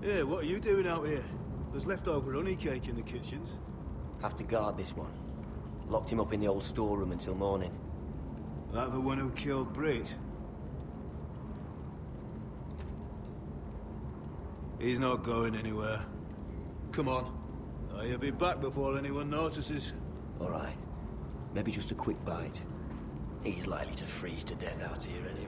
Hey, what are you doing out here? There's leftover honey cake in the kitchens. Have to guard this one. Locked him up in the old storeroom until morning. That the one who killed Brit? He's not going anywhere. Come on. He'll be back before anyone notices. All right. Maybe just a quick bite. He's likely to freeze to death out here anyway.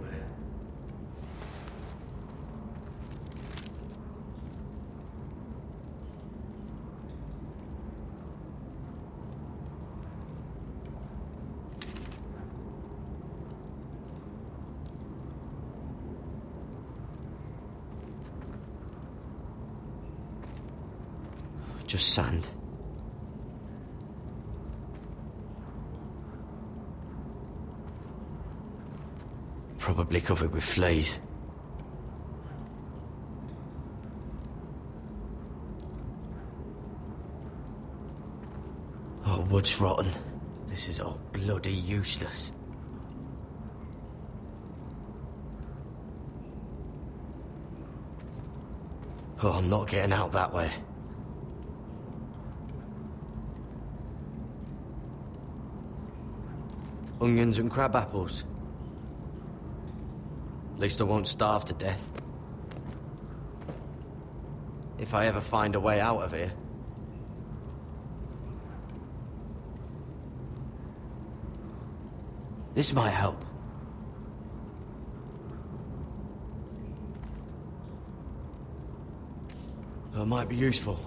Just sand. Probably covered with fleas. Oh, wood's rotten. This is all bloody useless. Oh, I'm not getting out that way. Onions and crab apples. At least I won't starve to death. If I ever find a way out of here. This might help. It might be useful.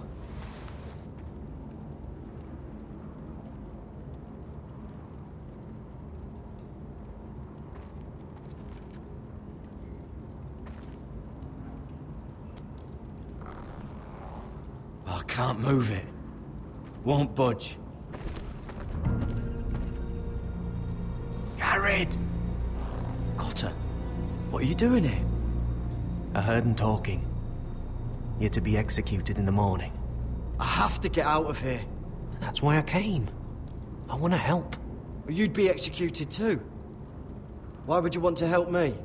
I can't move it. Won't budge. Garrett! Cotter, what are you doing here? I heard him talking. You're to be executed in the morning. I have to get out of here. That's why I came. I want to help. Well, you'd be executed too. Why would you want to help me?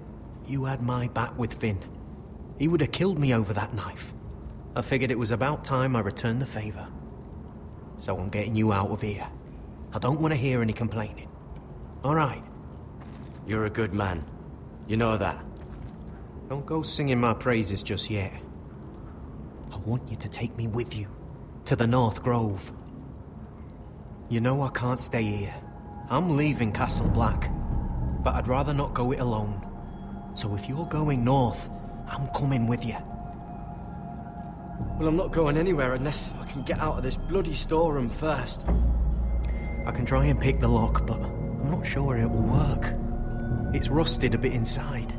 You had my back with Finn. He would have killed me over that knife. I figured it was about time I returned the favor. So I'm getting you out of here. I don't want to hear any complaining. All right? You're a good man. You know that. Don't go singing my praises just yet. I want you to take me with you. To the North Grove. You know I can't stay here. I'm leaving Castle Black. But I'd rather not go it alone. So if you're going north, I'm coming with you. Well, I'm not going anywhere unless I can get out of this bloody storeroom first. I can try and pick the lock, but I'm not sure it will work. It's rusted a bit inside.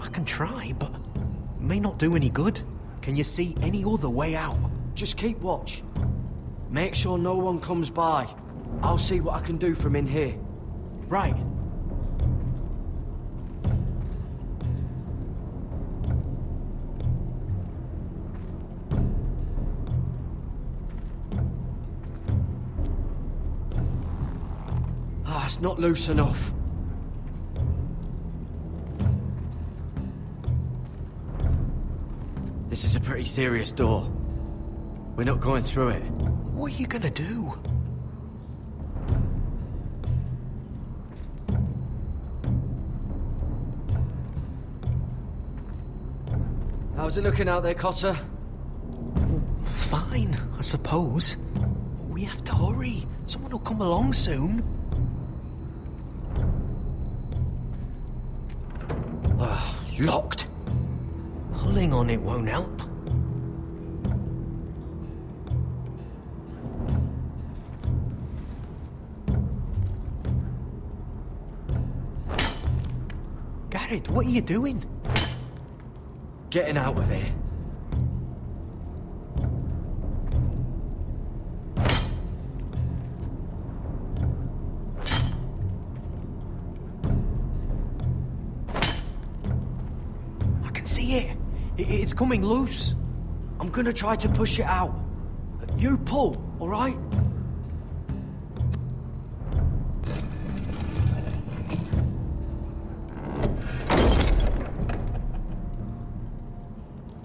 I can try, but it may not do any good. Can you see any other way out? Just keep watch. Make sure no one comes by. I'll see what I can do from in here. Right. It's not loose enough. This is a pretty serious door. We're not going through it. What are you gonna do? How's it looking out there, Cotter? Fine, I suppose. We have to hurry. Someone will come along soon. Locked. Pulling on it won't help. Garrett, what are you doing? Getting out of here. See it? It's coming loose. I'm gonna try to push it out. You pull, all right?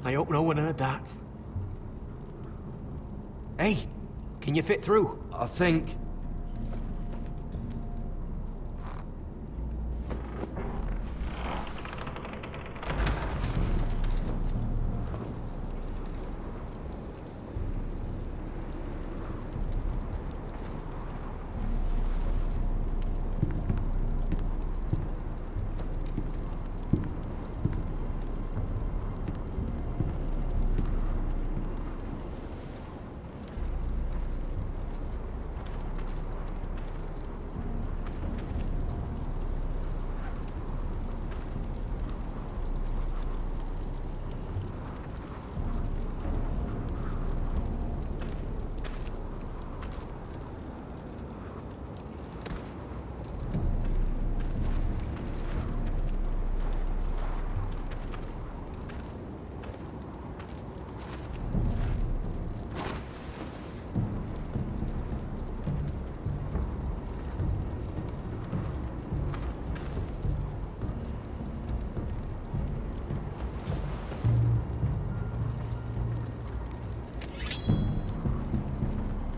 I hope no one heard that. Hey, can you fit through? I think...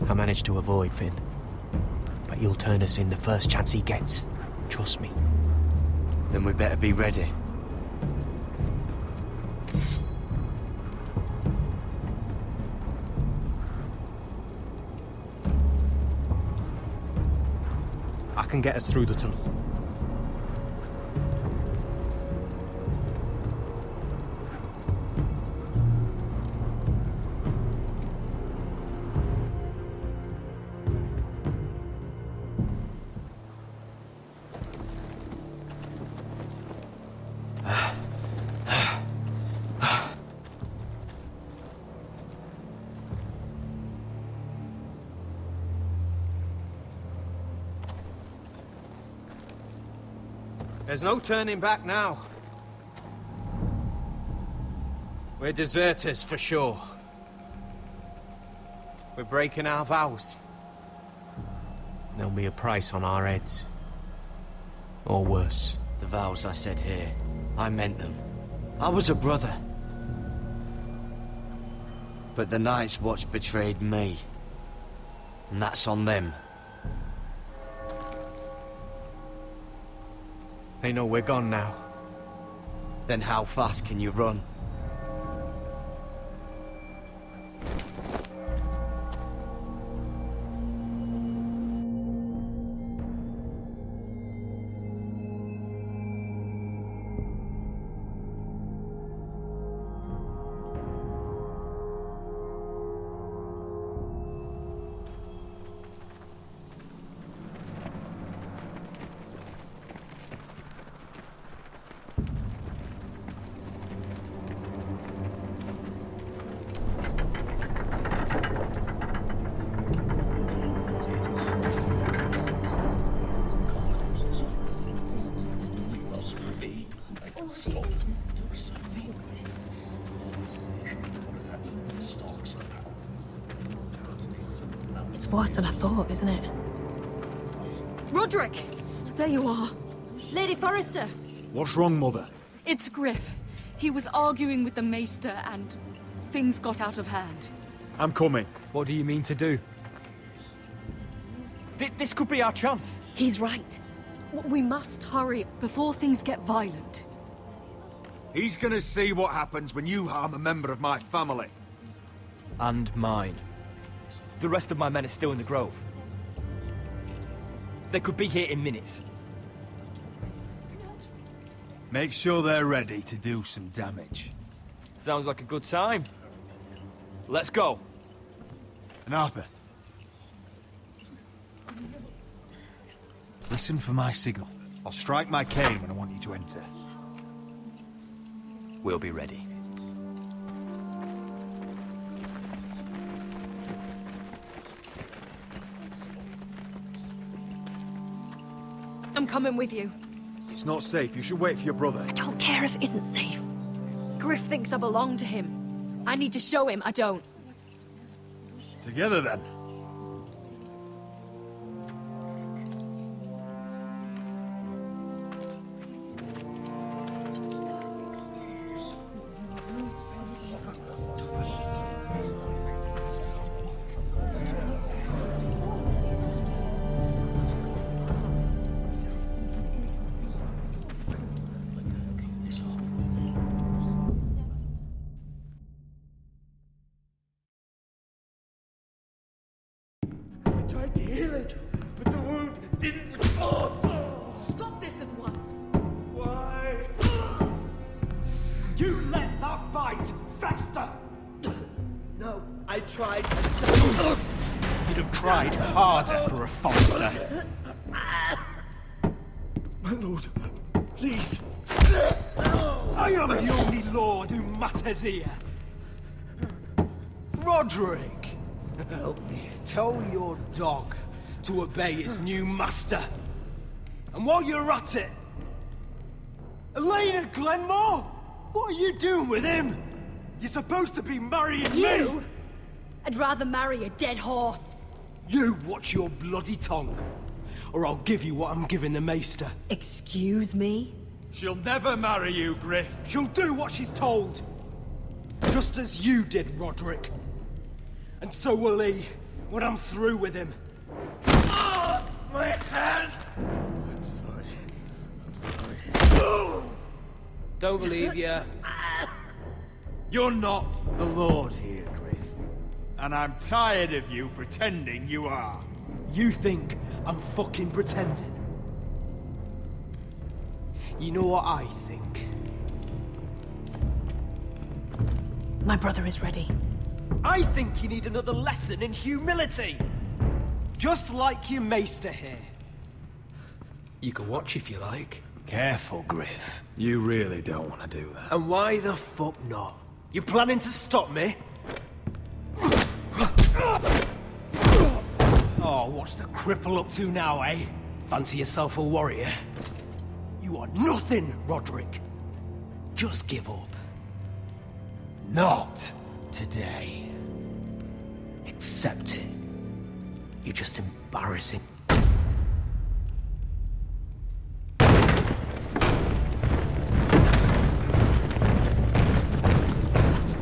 I managed to avoid Finn. But he'll turn us in the first chance he gets. Trust me. Then we better be ready. I can get us through the tunnel. There's no turning back now. We're deserters for sure. We're breaking our vows. There'll be a price on our heads. Or worse. The vows I said here, I meant them. I was a brother. But the Night's Watch betrayed me. And that's on them. They know we're gone now. Then how fast can you run? It's worse than I thought, isn't it? Roderick! There you are. Lady Forrester. What's wrong, Mother? It's Griff. He was arguing with the Maester and things got out of hand. I'm coming. What do you mean to do? This could be our chance. He's right. We must hurry before things get violent. He's gonna see what happens when you harm a member of my family. And mine. The rest of my men are still in the grove. They could be here in minutes. Make sure they're ready to do some damage. Sounds like a good time. Let's go. And Arthur, listen for my signal. I'll strike my cane when I want you to enter. We'll be ready. I'm coming with you. It's not safe. You should wait for your brother. I don't care if it isn't safe. Griff thinks I belong to him. I need to show him I don't. Together, then. You let that bite fester! No, I tried. You'd have tried harder for a Forester. My lord, please. I am the only lord who matters here. Roderick! Help me. Tell your dog to obey its new master. And while you're at it... Elena Glenmore? What are you doing with him? You're supposed to be marrying me! You? I'd rather marry a dead horse. You watch your bloody tongue, or I'll give you what I'm giving the Maester. Excuse me? She'll never marry you, Griff. She'll do what she's told. Just as you did, Roderick. And so will he, when I'm through with him. Oh, my hand! I'm sorry. Don't believe ya. You're not the Lord here, Griff. And I'm tired of you pretending you are. You think I'm fucking pretending? You know what I think? My brother is ready. I think you need another lesson in humility. Just like your Maester here. You can watch if you like. Careful, Griff. You really don't want to do that. And why the fuck not? You planning to stop me? Oh, what's the cripple up to now, eh? Fancy yourself a warrior? You are nothing, Roderick. Just give up. Not today. Accept it. You're just embarrassing.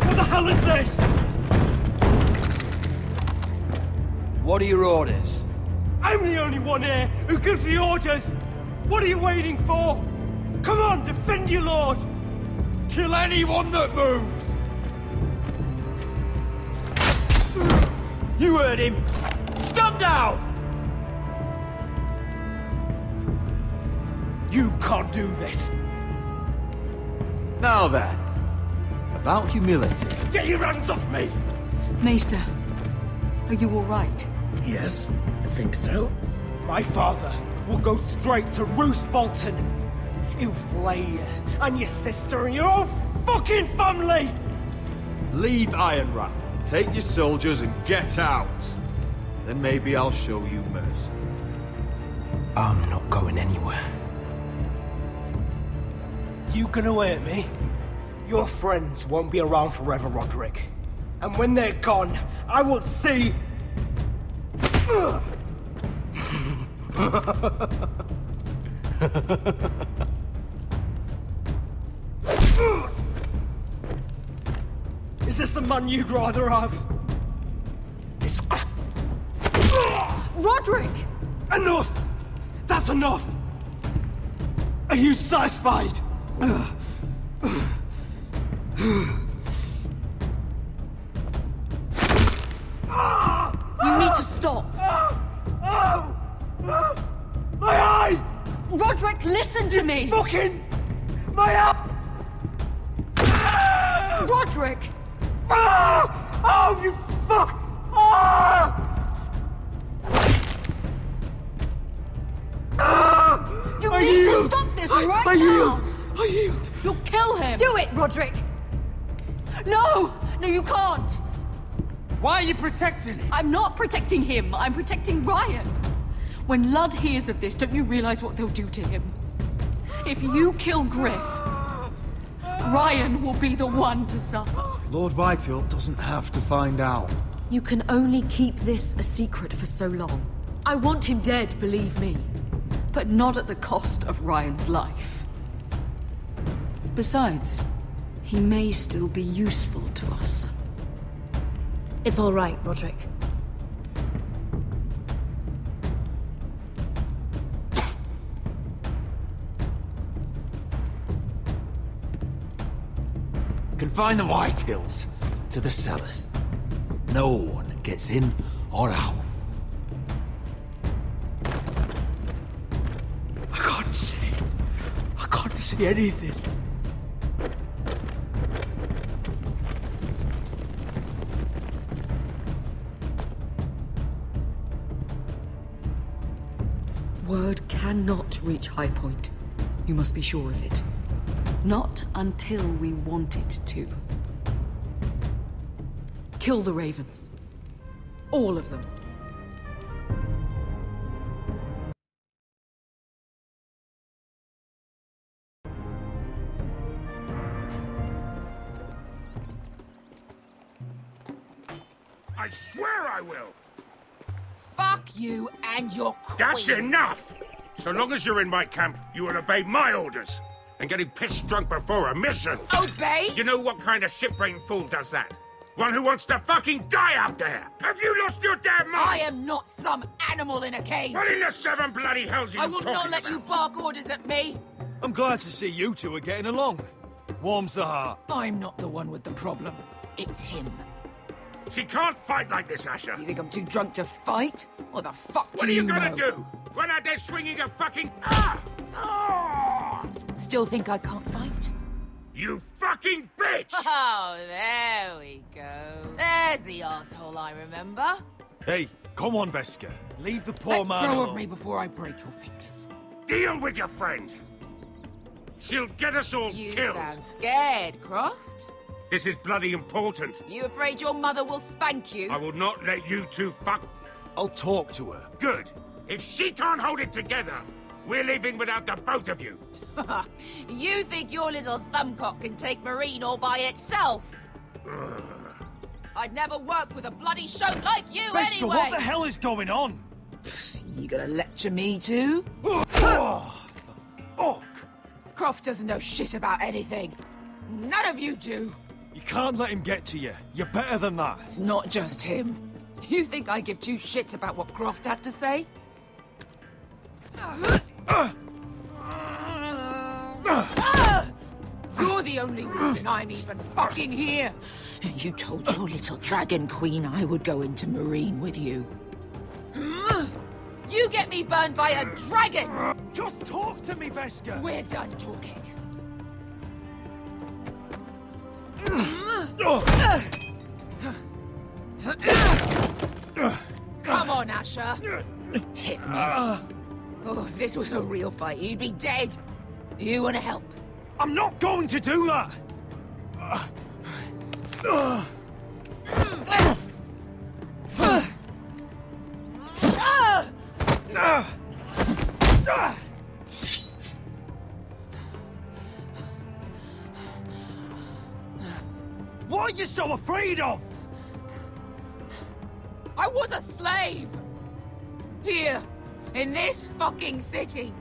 What the hell is this? What are your orders? I'm the only one here who gives the orders! What are you waiting for? Come on, defend your lord! Kill anyone that moves! You heard him! Stand down! You can't do this! Now then, about humility. Get your hands off me! Maester, are you all right? Yes, I think so. My father will go straight to Roose Bolton. He'll flay you, and your sister, and your whole fucking family! Leave Ironrath, take your soldiers and get out. Then maybe I'll show you mercy. I'm not going anywhere. You gonna hurt me? Your friends won't be around forever, Roderick. And when they're gone, I will see... Is this the man you'd rather have? This... Roderick! Enough! That's enough! Are you satisfied? You need to stop! My eye! Roderick, listen to me! Fucking... My eye! Roderick! Oh, you fuck! You need to stop this right now! I yield! You'll kill him! Do it, Roderick! No! No, you can't! Why are you protecting him? I'm not protecting him, I'm protecting Ryan. When Ludd hears of this, don't you realize what they'll do to him? If you kill Griff, Ryan will be the one to suffer. Lord Vital doesn't have to find out. You can only keep this a secret for so long. I want him dead, believe me. But not at the cost of Ryan's life. Besides, he may still be useful to us. It's all right, Roderick. Confine the Whitehills to the cellars. No one gets in or out. I can't see anything. cannot reach High Point. You must be sure of it. Not until we want it to. Kill the ravens. All of them. I swear I will! Fuck you and your queen. That's enough! So long as you're in my camp, you will obey my orders. And getting pissed drunk before a mission. Obey? You know what kind of shit-brained fool does that? One who wants to fucking die out there! Have you lost your damn mind? I am not some animal in a cage. What in the seven bloody hells are you I will talking not let about? you bark orders at me. I'm glad to see you two are getting along. Warms the heart. I'm not the one with the problem. It's him. She can't fight like this, Asher. You think I'm too drunk to fight? What the fuck What do are you know? gonna do? Run out there swinging a fucking... Ah! Ah! Still think I can't fight? You fucking bitch! Oh, there we go. There's the asshole I remember. Hey, come on, Veska. Leave the poor man Let go alone. of me before I break your fingers. Deal with your friend. She'll get us all You killed. sound scared, Croft. This is bloody important. You afraid your mother will spank you? I will not let you two fuck... I'll talk to her. Good. If she can't hold it together, we're leaving without the both of you. You think your little thumbcock can take Marine all by itself? I'd never work with a bloody show like you Veska, anyway! what the hell is going on? You gonna lecture me too? Oh, fuck! Croft doesn't know shit about anything. None of you do. You can't let him get to you. You're better than that. It's not just him. You think I give two shits about what Croft has to say? You're the only reason I'm even fucking here. You told your little dragon queen I would go into Marine with you. You get me burned by a dragon! Just talk to me, Veska! We're done talking. Come on, Asher. Hit me. Oh, if this was a real fight, you'd be dead. You want to help? I'm not going to do that! What are you so afraid of? I was a slave! Here, in this fucking city.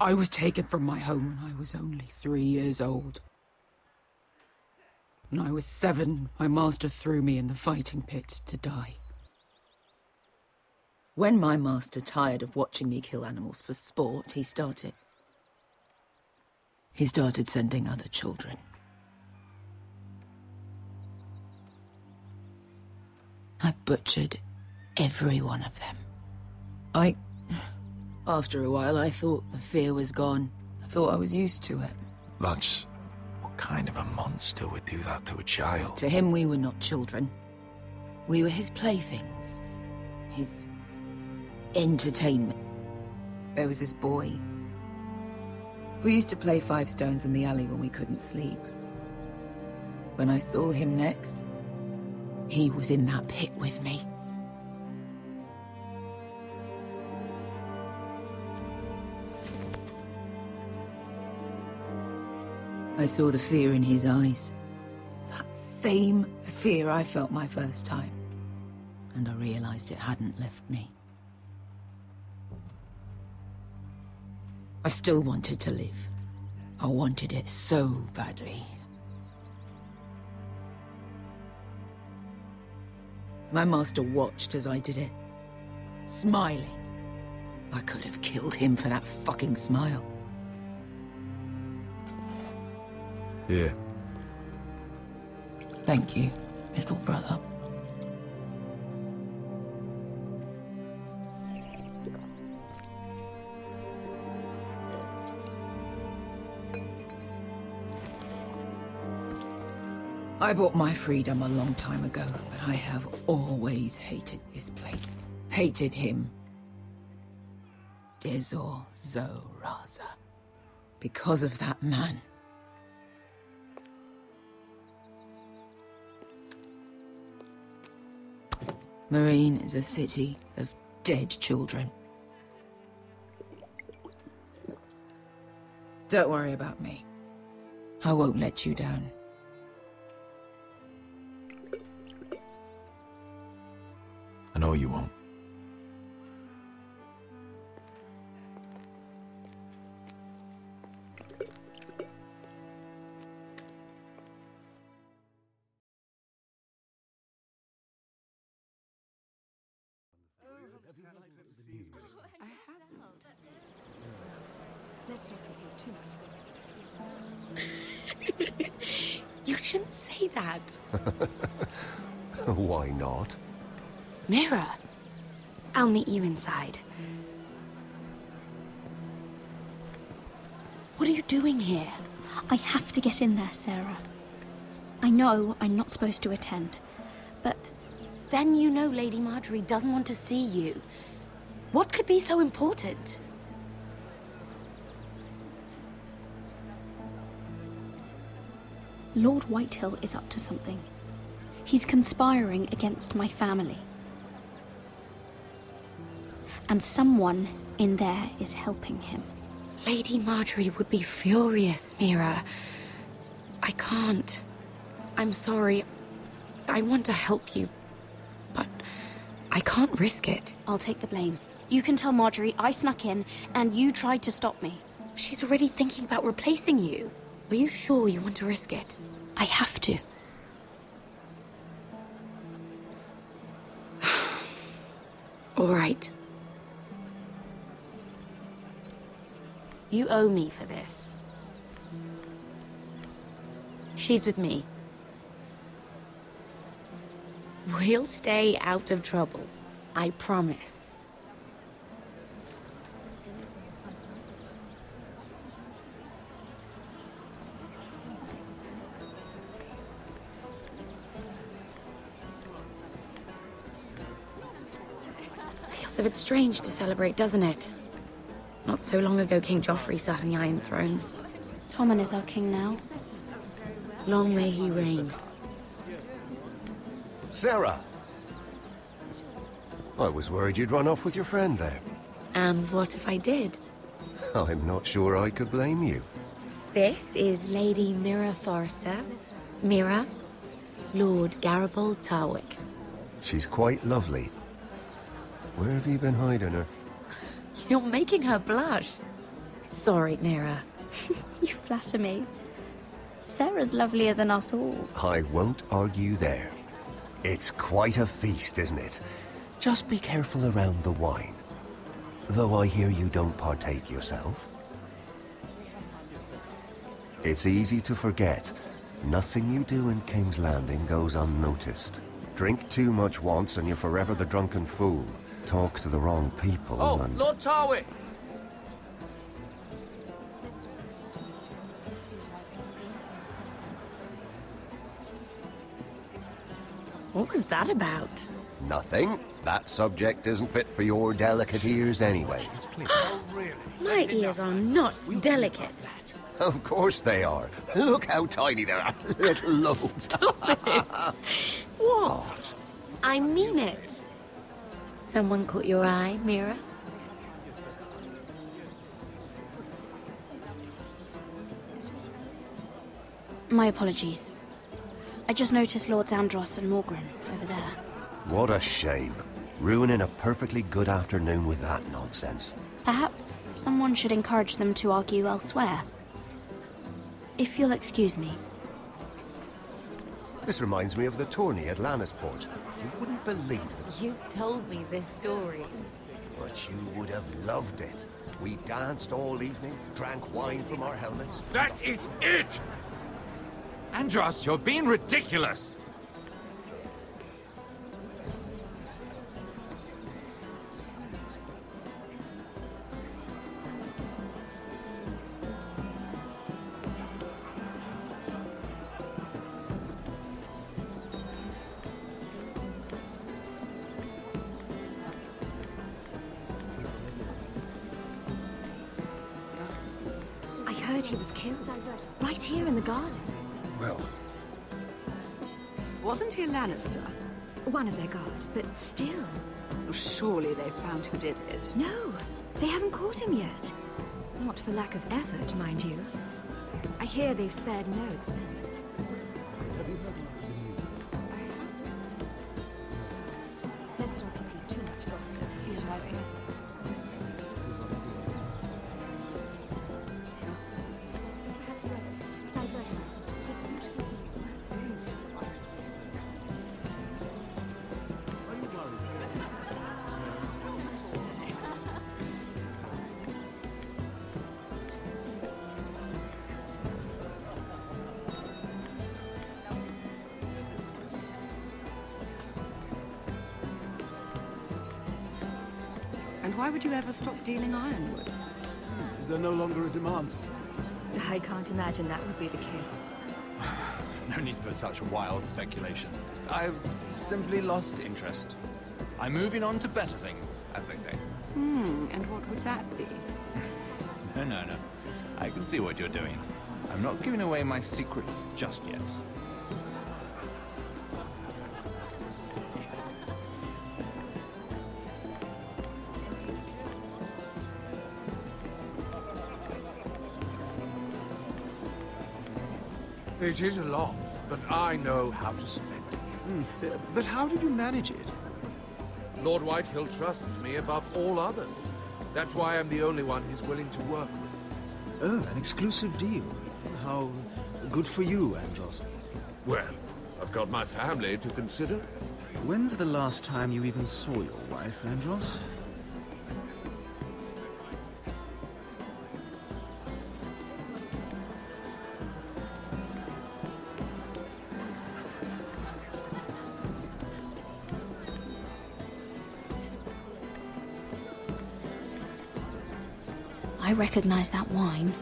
I was taken from my home when I was only 3 years old. When I was 7, my master threw me in the fighting pits to die. When my master tired of watching me kill animals for sport, he started sending other children. I butchered every one of them. After a while, I thought the fear was gone. I thought I was used to it. Lads, what kind of a monster would do that to a child? To him, we were not children. We were his playthings. His entertainment. There was this boy. We used to play 5 stones in the alley when we couldn't sleep. When I saw him next, he was in that pit with me. I saw the fear in his eyes. That same fear I felt my first time. And I realized it hadn't left me. I still wanted to live. I wanted it so badly. My master watched as I did it, smiling. I could have killed him for that fucking smile. Here. Thank you, little brother. I bought my freedom a long time ago, but I have always hated this place. Hated him. Dezor Zoraza. Because of that man. Marine is a city of dead children. Don't worry about me. I won't let you down. I know you won't. Let's not reveal too much. You shouldn't say that. Why not? Mira, I'll meet you inside. What are you doing here? I have to get in there, Sarah. I know I'm not supposed to attend, but... Then you know Lady Marjorie doesn't want to see you. What could be so important? Lord Whitehill is up to something. He's conspiring against my family. And someone in there is helping him. Lady Marjorie would be furious, Mira. I can't. I'm sorry. I want to help you, but I can't risk it. I'll take the blame. You can tell Marjorie I snuck in and you tried to stop me. She's already thinking about replacing you. Are you sure you want to risk it? I have to. All right. You owe me for this. She's with me. We'll stay out of trouble. I promise. Feels a bit strange to celebrate, doesn't it? Not so long ago, King Joffrey sat on the Iron Throne. Tommen is our king now. Long may he reign. Sarah! I was worried you'd run off with your friend there. And what if I did? I'm not sure I could blame you. This is Lady Mira Forrester. Mira, Lord Garibald Tarwick. She's quite lovely. Where have you been hiding her? You're making her blush. Sorry, Mira. You flatter me. Sarah's lovelier than us all. I won't argue there. It's quite a feast, isn't it? Just be careful around the wine. Though I hear you don't partake yourself. It's easy to forget. Nothing you do in King's Landing goes unnoticed. Drink too much once and you're forever the drunken fool. Talk to the wrong people and... Lord Tarwick! What was that about? Nothing. That subject isn't fit for your delicate ears anyway. My ears are not delicate. Of course they are. Look how tiny they are. Little lobes. Stop it! What? I mean it. Someone caught your eye, Mira? My apologies. I just noticed Lords Andros and Morgren over there. What a shame. Ruining a perfectly good afternoon with that nonsense. Perhaps someone should encourage them to argue elsewhere. If you'll excuse me. This reminds me of the tourney at Lannisport. You wouldn't believe it. You've told me this story. But you would have loved it. We danced all evening, drank wine from our helmets. That is it! Andros, you're being ridiculous! said he was killed. Right here in the garden. Well... Wasn't he a Lannister? One of their guard, but still. Surely they found who did it. No, they haven't caught him yet. Not for lack of effort, mind you. I hear they've spared no expense. Let's not repeat too much gossip. He's having... Perhaps let's divert us. This beautiful view, isn't it? And why would you ever stop dealing ironwood? Is there no longer a demand? I can't imagine that would be the case. No need for such wild speculation. I've simply lost interest. I'm moving on to better things, as they say. And what would that be? No. I can see what you're doing. I'm not giving away my secrets just yet. It is a lot, but I know how to spend it. But how did you manage it? Lord Whitehill trusts me above all others. That's why I'm the only one he's willing to work with. Oh, an exclusive deal. How good for you, Andros. Well, I've got my family to consider. When's the last time you even saw your wife, Andros? I recognize that wine.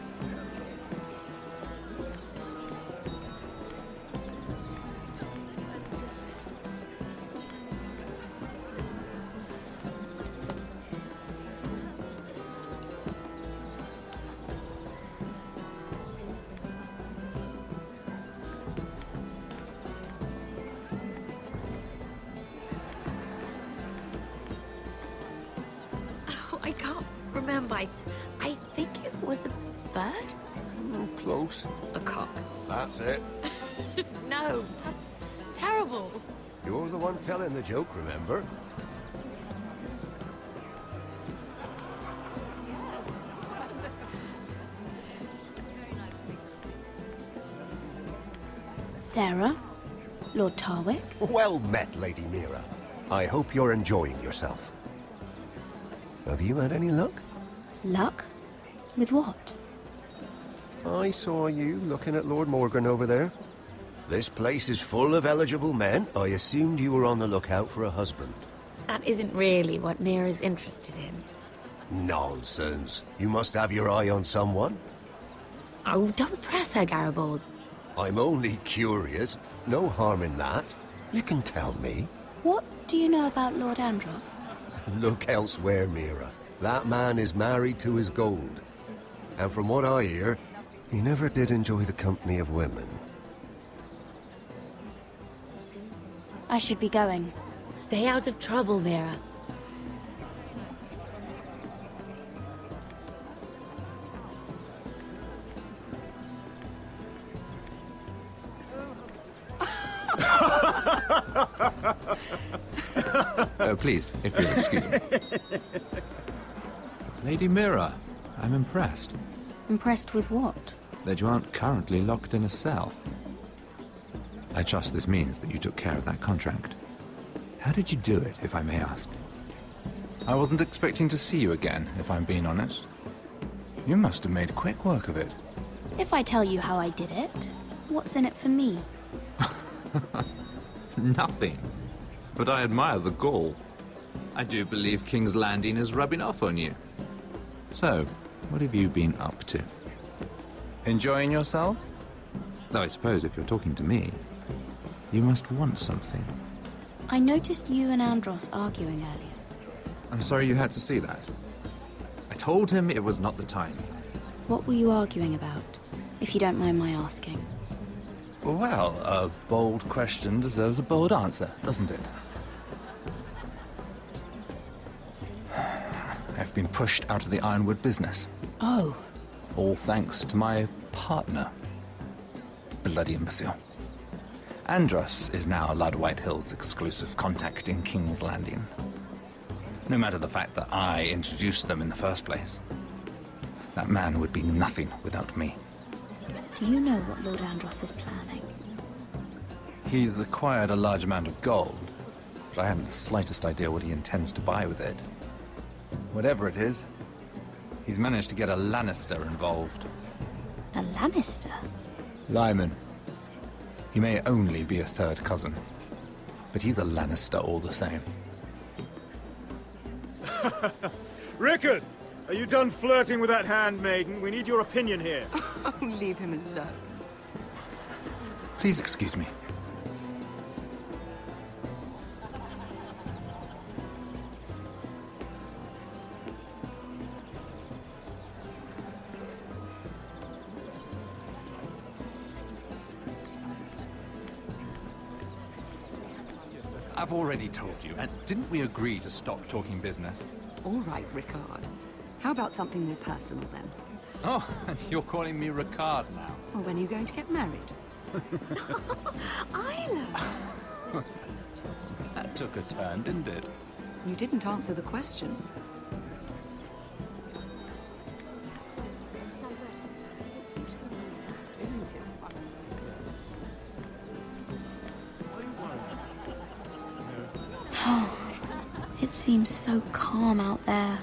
Oh, I can't remember. I think it was a bird? Close. A cock. That's it. No, that's terrible. You're the one telling the joke, remember? Sarah? Lord Tarwick? Well met, Lady Mira. I hope you're enjoying yourself. Have you had any luck? Luck? With what? I saw you looking at Lord Morgan over there. This place is full of eligible men. I assumed you were on the lookout for a husband. That isn't really what Mira's interested in. Nonsense. You must have your eye on someone. Oh, don't press her, Garibaldi. I'm only curious. No harm in that. You can tell me. What do you know about Lord Andros? Look elsewhere, Mira. That man is married to his gold. And from what I hear, he never did enjoy the company of women. I should be going. Stay out of trouble, Mira. Please, if you'll excuse me. Lady Mira, I'm impressed. Impressed with what? That you aren't currently locked in a cell. I trust this means that you took care of that contract. How did you do it, if I may ask? I wasn't expecting to see you again, if I'm being honest. You must have made quick work of it. If I tell you how I did it, what's in it for me? Nothing. But I admire the gall. I do believe King's Landing is rubbing off on you. So, what have you been up to? Enjoying yourself? Though I suppose if you're talking to me, you must want something. I noticed you and Andros arguing earlier. I'm sorry you had to see that. I told him it was not the time. What were you arguing about, if you don't mind my asking? Well, a bold question deserves a bold answer, doesn't it? I've been pushed out of the ironwood business. Oh. All thanks to my partner. Bloody imbecile. Andros is now Lad Whitehill's exclusive contact in King's Landing. No matter the fact that I introduced them in the first place. That man would be nothing without me. Do you know what Lord Andros is planning? He's acquired a large amount of gold, but I haven't the slightest idea what he intends to buy with it. Whatever it is, he's managed to get a Lannister involved. A Lannister? Lyman. He may only be a third cousin, but he's a Lannister all the same. Rickard! Are you done flirting with that handmaiden? We need your opinion here. Oh, leave him alone. Please excuse me. I've already told you, and didn't we agree to stop talking business? All right, Rickard. How about something more personal, then? Oh, you're calling me Ricard now. Well, when are you going to get married? Isla! That took a turn, didn't it? You didn't answer the question. Isn't it? It seems so calm out there.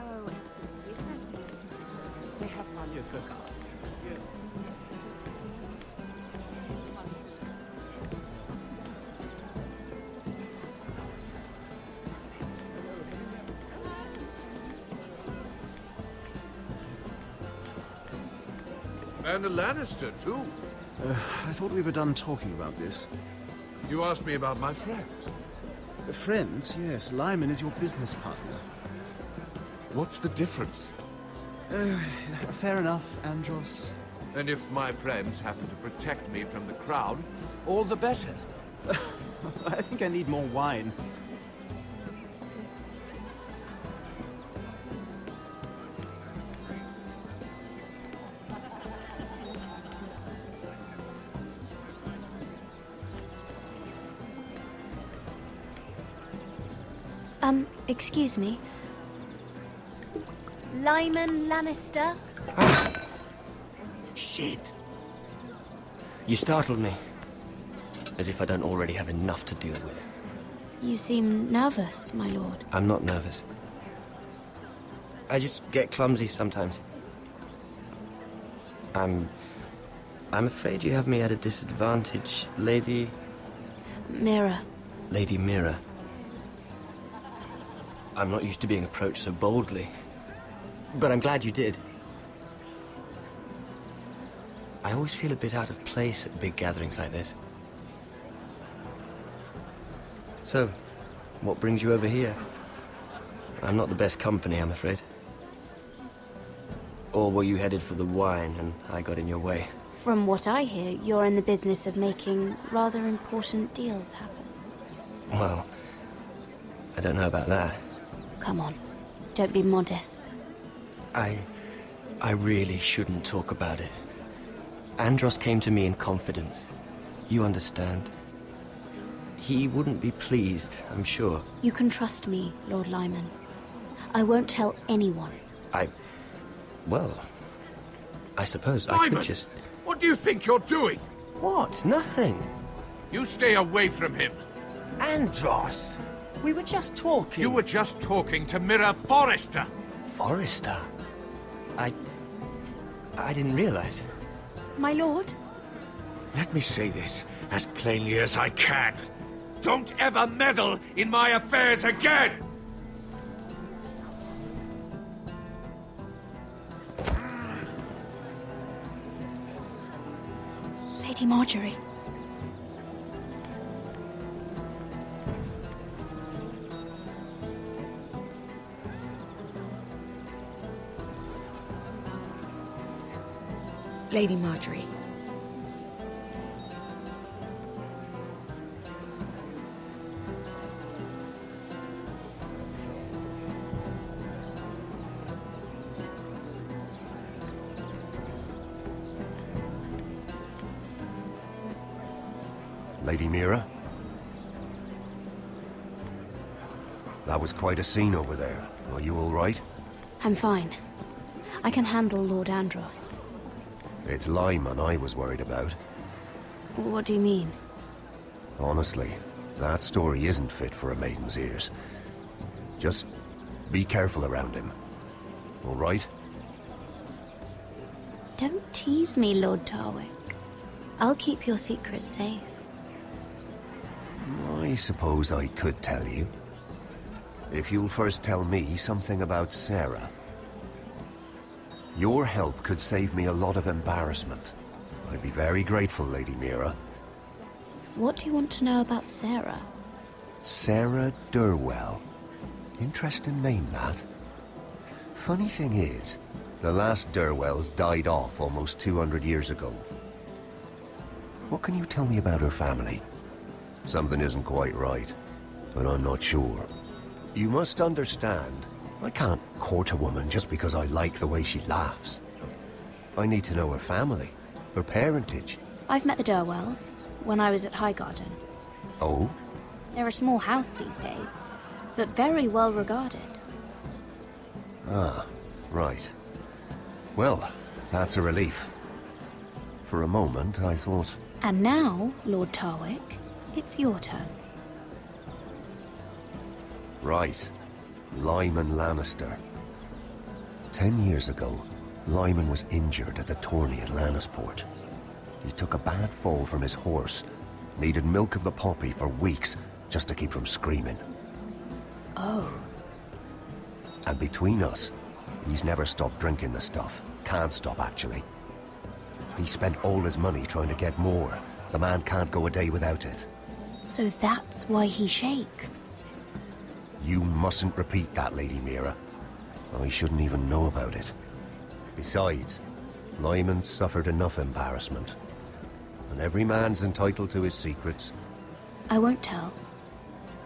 Oh, absolutely. They have one. Yes, first. And a Lannister, too. I thought we were done talking about this. You asked me about my friends. Friends? Yes. Lyman is your business partner. What's the difference? Fair enough, Andros. And if my friends happen to protect me from the crown, all the better. I think I need more wine. Excuse me. Lyman Lannister? Shit. You startled me. As if I don't already have enough to deal with. You seem nervous, my lord. I'm not nervous. I just get clumsy sometimes. I'm afraid you have me at a disadvantage, Lady... Mira. Lady Mira. I'm not used to being approached so boldly. But I'm glad you did. I always feel a bit out of place at big gatherings like this. So, what brings you over here? I'm not the best company, I'm afraid. Or were you headed for the wine and I got in your way? From what I hear, you're in the business of making rather important deals happen. Well, I don't know about that. Come on, don't be modest. I really shouldn't talk about it. Andros came to me in confidence. You understand? He wouldn't be pleased, I'm sure. You can trust me, Lord Lyman. I won't tell anyone. Well, I suppose Lyman, I could just... What do you think you're doing? What? Nothing. You stay away from him. Andros! We were just talking. You were just talking to Mira Forrester. Forrester? I didn't realize. My lord? Let me say this as plainly as I can. Don't ever meddle in my affairs again! Lady Marjorie. Lady Marjorie. Lady Mira? That was quite a scene over there. Are you all right? I'm fine. I can handle Lord Andros. It's Lyman I was worried about. What do you mean? Honestly, that story isn't fit for a maiden's ears. Just be careful around him. All right? Don't tease me, Lord Tarwick. I'll keep your secret safe. I suppose I could tell you. If you'll first tell me something about Sarah. Your help could save me a lot of embarrassment. I'd be very grateful, Lady Mira. What do you want to know about Sarah? Sarah Durwell. Interesting name, that. Funny thing is, the last Durwells died off almost 200 years ago. What can you tell me about her family? Something isn't quite right, but I'm not sure. You must understand, I can't court a woman just because I like the way she laughs. I need to know her family, her parentage. I've met the Durwells when I was at Highgarden. Oh? They're a small house these days, but very well regarded. Ah, right. Well, that's a relief. For a moment, I thought... And now, Lord Tarwick, it's your turn. Right. Lyman Lannister. 10 years ago, Lyman was injured at the tourney at Lannisport. He took a bad fall from his horse, needed milk of the poppy for weeks just to keep from screaming. Oh. And between us, he's never stopped drinking the stuff. Can't stop, actually. He spent all his money trying to get more. The man can't go a day without it. So that's why he shakes. You mustn't repeat that, Lady Mira. I shouldn't even know about it. Besides, Lyman suffered enough embarrassment. And every man's entitled to his secrets. I won't tell.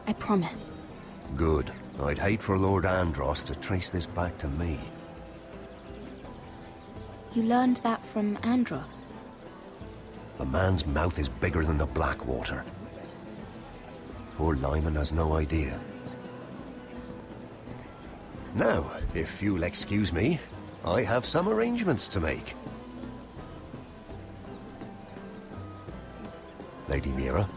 I promise. Good. I'd hate for Lord Andros to trace this back to me. You learned that from Andros? The man's mouth is bigger than the Blackwater. Poor Lyman has no idea. Now, if you'll excuse me, I have some arrangements to make. Lady Mira?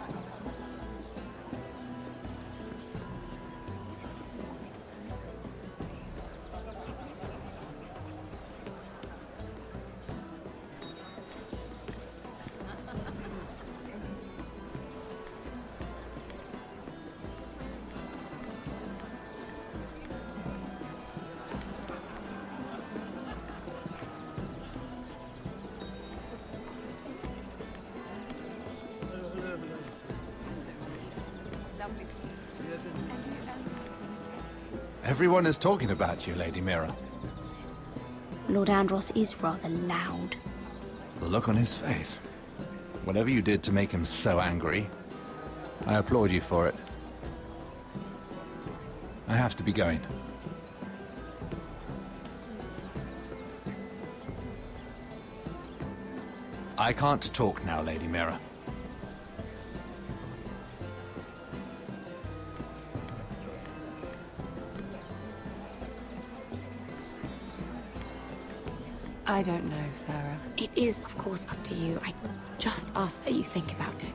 Everyone is talking about you, Lady Mira. Lord Andros is rather loud. The look on his face. Whatever you did to make him so angry, I applaud you for it. I have to be going. I can't talk now, Lady Mira. I don't know, Sarah. It is, of course, up to you. I just ask that you think about it.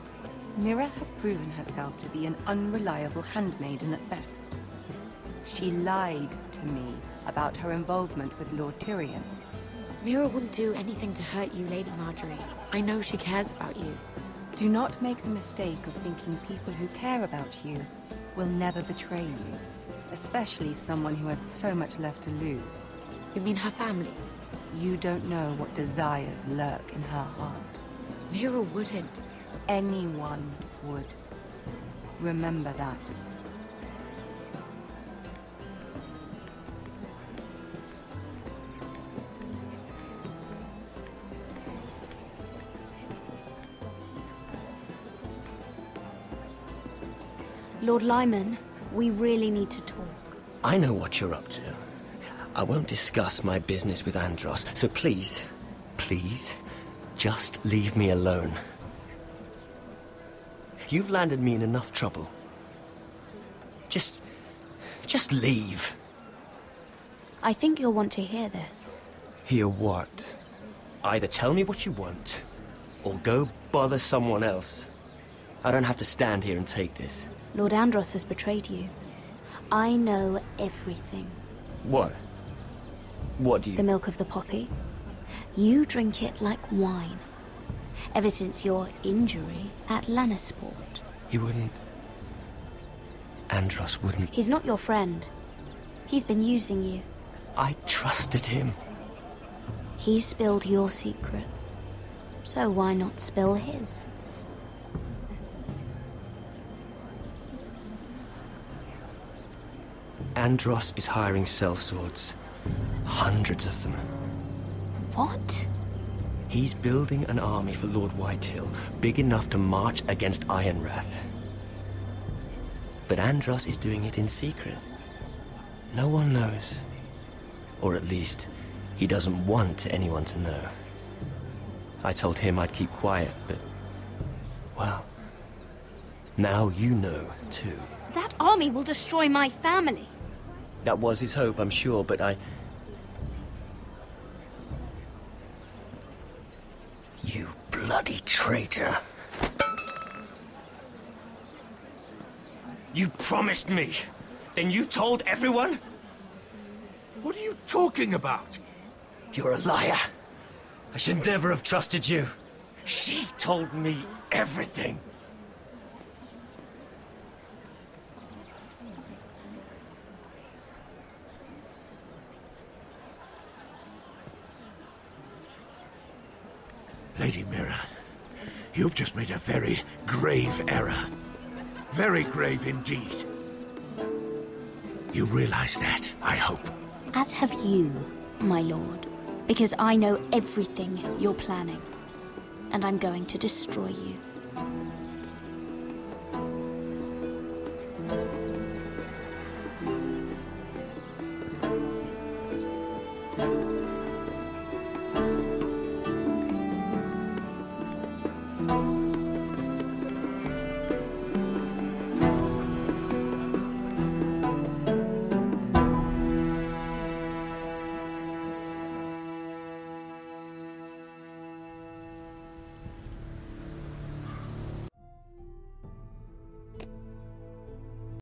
Mira has proven herself to be an unreliable handmaiden at best. She lied to me about her involvement with Lord Tyrion. Mira wouldn't do anything to hurt you, Lady Marjorie. I know she cares about you. Do not make the mistake of thinking people who care about you will never betray you. Especially someone who has so much left to lose. You mean her family? You don't know what desires lurk in her heart. Mira wouldn't. Anyone would. Remember that. Lord Lyman, we really need to talk. I know what you're up to. I won't discuss my business with Andros, so please, please, just leave me alone. You've landed me in enough trouble. Just leave. I think you'll want to hear this. Hear what? Either tell me what you want, or go bother someone else. I don't have to stand here and take this. Lord Andros has betrayed you. I know everything. What? What do you... The milk of the poppy. You drink it like wine. Ever since your injury at Lannisport. He wouldn't... Andros wouldn't... He's not your friend. He's been using you. I trusted him. He spilled your secrets. So why not spill his? Andros is hiring sellswords. Hundreds of them. What? He's building an army for Lord Whitehill, big enough to march against Ironrath. But Andros is doing it in secret. No one knows. Or at least, he doesn't want anyone to know. I told him I'd keep quiet, but... well... now you know, too. That army will destroy my family. That was his hope, I'm sure, but I... You bloody traitor. You promised me. Then you told everyone? What are you talking about? You're a liar. I should never have trusted you. She told me everything. Lady Mira, you've just made a very grave error. Very grave indeed. You realize that, I hope. As have you, my lord. Because I know everything you're planning. And I'm going to destroy you.